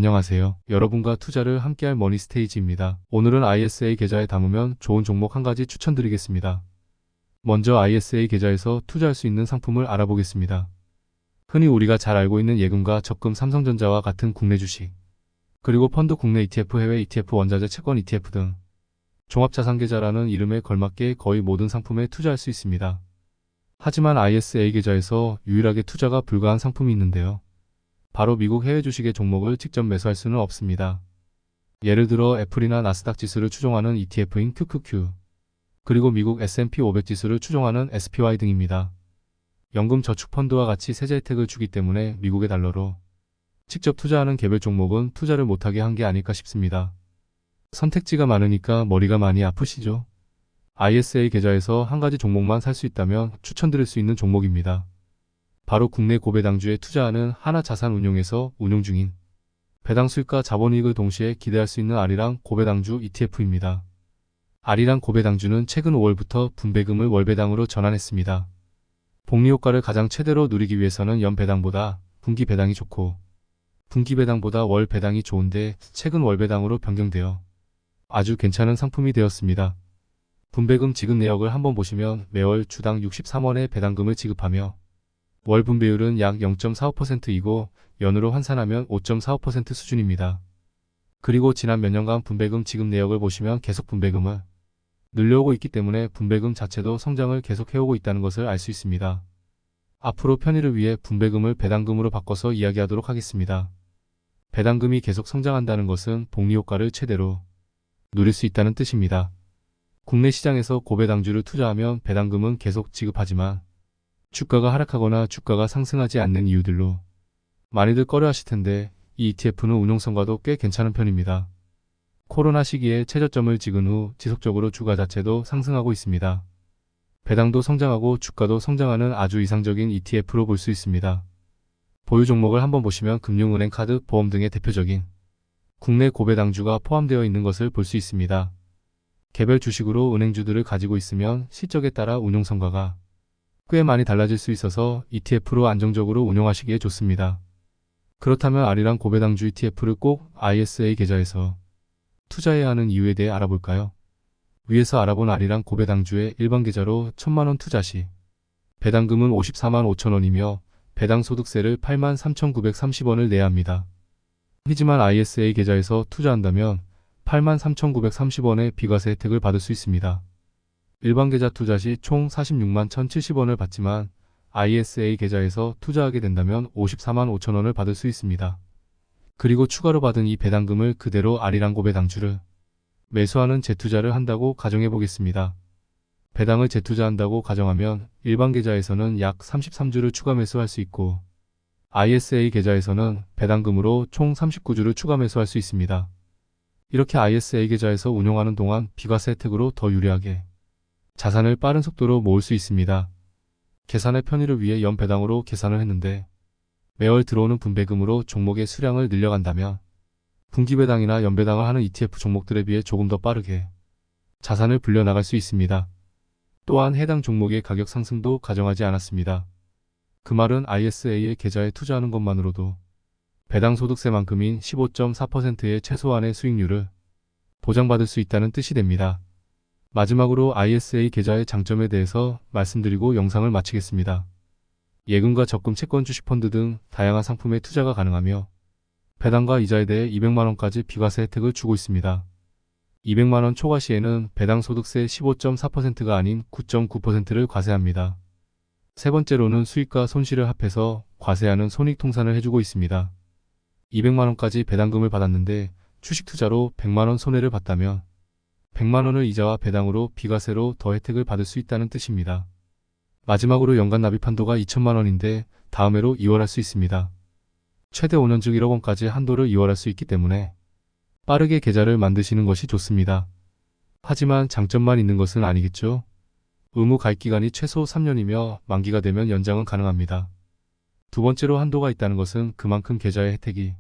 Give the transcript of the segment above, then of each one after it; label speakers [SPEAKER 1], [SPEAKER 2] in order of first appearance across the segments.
[SPEAKER 1] 안녕하세요. 여러분과 투자를 함께할 머니스테이지입니다. 오늘은 ISA 계좌에 담으면 좋은 종목 한 가지 추천드리겠습니다. 먼저 ISA 계좌에서 투자할 수 있는 상품을 알아보겠습니다. 흔히 우리가 잘 알고 있는 예금과 적금 삼성전자와 같은 국내 주식, 그리고 펀드 국내 ETF, 해외 ETF, 원자재 채권 ETF 등 종합자산계좌라는 이름에 걸맞게 거의 모든 상품에 투자할 수 있습니다. 하지만 ISA 계좌에서 유일하게 투자가 불가한 상품이 있는데요. 바로 미국 해외 주식의 종목을 직접 매수할 수는 없습니다. 예를 들어 애플이나 나스닥 지수를 추종하는 ETF인 QQQ, 그리고 미국 S&P 500 지수를 추종하는 SPY 등입니다. 연금 저축 펀드와 같이 세제 혜택을 주기 때문에 미국의 달러로 직접 투자하는 개별 종목은 투자를 못하게 한 게 아닐까 싶습니다. 선택지가 많으니까 머리가 많이 아프시죠? ISA 계좌에서 한 가지 종목만 살 수 있다면 추천드릴 수 있는 종목입니다. 바로 국내 고배당주에 투자하는 하나자산운용에서 운용 중인 배당 수익과 자본이익을 동시에 기대할 수 있는 아리랑 고배당주 ETF입니다. 아리랑 고배당주는 최근 5월부터 분배금을 월배당으로 전환했습니다. 복리효과를 가장 최대로 누리기 위해서는 연배당보다 분기배당이 좋고, 분기배당보다 월배당이 좋은데 최근 월배당으로 변경되어 아주 괜찮은 상품이 되었습니다. 분배금 지급 내역을 한번 보시면 매월 주당 63원의 배당금을 지급하며 월 분배율은 약 0.45%이고 연으로 환산하면 5.45% 수준입니다. 그리고 지난 몇 년간 분배금 지급 내역을 보시면 계속 분배금을 늘려오고 있기 때문에 분배금 자체도 성장을 계속해오고 있다는 것을 알 수 있습니다. 앞으로 편의를 위해 분배금을 배당금으로 바꿔서 이야기하도록 하겠습니다. 배당금이 계속 성장한다는 것은 복리효과를 최대로 누릴 수 있다는 뜻입니다. 국내 시장에서 고배당주를 투자하면 배당금은 계속 지급하지만 주가가 하락하거나 주가가 상승하지 않는 이유들로 많이들 꺼려하실 텐데 이 ETF는 운용성과도 꽤 괜찮은 편입니다. 코로나 시기에 최저점을 찍은 후 지속적으로 주가 자체도 상승하고 있습니다. 배당도 성장하고 주가도 성장하는 아주 이상적인 ETF로 볼 수 있습니다. 보유 종목을 한번 보시면 금융은행, 카드, 보험 등의 대표적인 국내 고배당주가 포함되어 있는 것을 볼 수 있습니다. 개별 주식으로 은행주들을 가지고 있으면 실적에 따라 운용성과가 꽤 많이 달라질 수 있어서 ETF로 안정적으로 운용하시기에 좋습니다. 그렇다면 아리랑 고배당주 ETF를 꼭 ISA 계좌에서 투자해야 하는 이유에 대해 알아볼까요? 위에서 알아본 아리랑 고배당주의 일반 계좌로 1000만원 투자 시 배당금은 54만 5천원이며 배당 소득세를 83,930원을 내야 합니다. 하지만 ISA 계좌에서 투자한다면 83,930원의 비과세 혜택을 받을 수 있습니다. 일반 계좌 투자 시 총 46만 1,070원을 받지만 ISA 계좌에서 투자하게 된다면 54만 5천원을 받을 수 있습니다. 그리고 추가로 받은 이 배당금을 그대로 아리랑 고배당주를 매수하는 재투자를 한다고 가정해 보겠습니다. 배당을 재투자한다고 가정하면 일반 계좌에서는 약 33주를 추가 매수할 수 있고 ISA 계좌에서는 배당금으로 총 39주를 추가 매수할 수 있습니다. 이렇게 ISA 계좌에서 운용하는 동안 비과세 혜택으로 더 유리하게 자산을 빠른 속도로 모을 수 있습니다. 계산의 편의를 위해 연배당으로 계산을 했는데 매월 들어오는 분배금으로 종목의 수량을 늘려간다면 분기배당이나 연배당을 하는 ETF 종목들에 비해 조금 더 빠르게 자산을 불려나갈 수 있습니다. 또한 해당 종목의 가격 상승도 가정하지 않았습니다. 그 말은 ISA의 계좌에 투자하는 것만으로도 배당 소득세만큼인 15.4%의 최소한의 수익률을 보장받을 수 있다는 뜻이 됩니다. 마지막으로 ISA 계좌의 장점에 대해서 말씀드리고 영상을 마치겠습니다. 예금과 적금, 채권, 주식펀드 등 다양한 상품에 투자가 가능하며 배당과 이자에 대해 200만원까지 비과세 혜택을 주고 있습니다. 200만원 초과 시에는 배당 소득세 15.4%가 아닌 9.9%를 과세합니다. 세 번째로는 수익과 손실을 합해서 과세하는 손익통산을 해주고 있습니다. 200만원까지 배당금을 받았는데 주식 투자로 100만원 손해를 봤다면 100만원을 이자와 배당으로 비과세로 더 혜택을 받을 수 있다는 뜻입니다. 마지막으로 연간 납입 한도가 2천만원인데 다음 해로 이월할 수 있습니다. 최대 5년 즉 1억원까지 한도를 이월할 수 있기 때문에 빠르게 계좌를 만드시는 것이 좋습니다. 하지만 장점만 있는 것은 아니겠죠? 의무 가입 기간이 최소 3년이며 만기가 되면 연장은 가능합니다. 두 번째로 한도가 있다는 것은 그만큼 계좌의 혜택이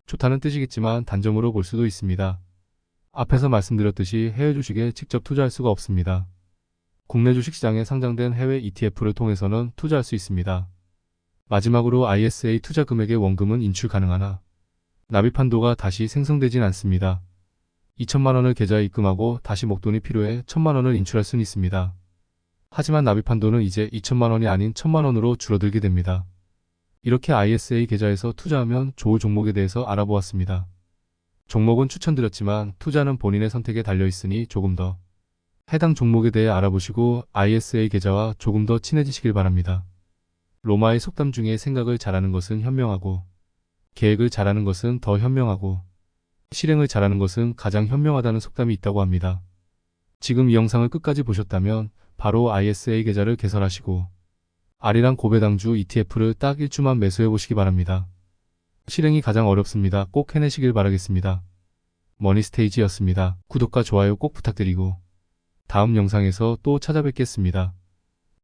[SPEAKER 1] 좋다는 뜻이겠지만 단점으로 볼 수도 있습니다. 앞에서 말씀드렸듯이 해외 주식에 직접 투자할 수가 없습니다. 국내 주식시장에 상장된 해외 ETF를 통해서는 투자할 수 있습니다. 마지막으로 ISA 투자 금액의 원금은 인출 가능하나 납입한도가 다시 생성되진 않습니다. 2천만 원을 계좌에 입금하고 다시 목돈이 필요해 1천만 원을 인출할 수는 있습니다. 하지만 납입한도는 이제 2천만 원이 아닌 1천만 원으로 줄어들게 됩니다. 이렇게 ISA 계좌에서 투자하면 좋을 종목에 대해서 알아보았습니다. 종목은 추천드렸지만 투자는 본인의 선택에 달려 있으니 조금 더 해당 종목에 대해 알아보시고 ISA 계좌와 조금 더 친해지시길 바랍니다. 로마의 속담 중에 생각을 잘하는 것은 현명하고 계획을 잘하는 것은 더 현명하고 실행을 잘하는 것은 가장 현명하다는 속담이 있다고 합니다. 지금 이 영상을 끝까지 보셨다면 바로 ISA 계좌를 개설하시고 아리랑 고배당주 ETF를 딱 1주만 매수해 보시기 바랍니다. 실행이 가장 어렵습니다. 꼭 해내시길 바라겠습니다. 머니스테이지였습니다. 구독과 좋아요 꼭 부탁드리고 다음 영상에서 또 찾아뵙겠습니다.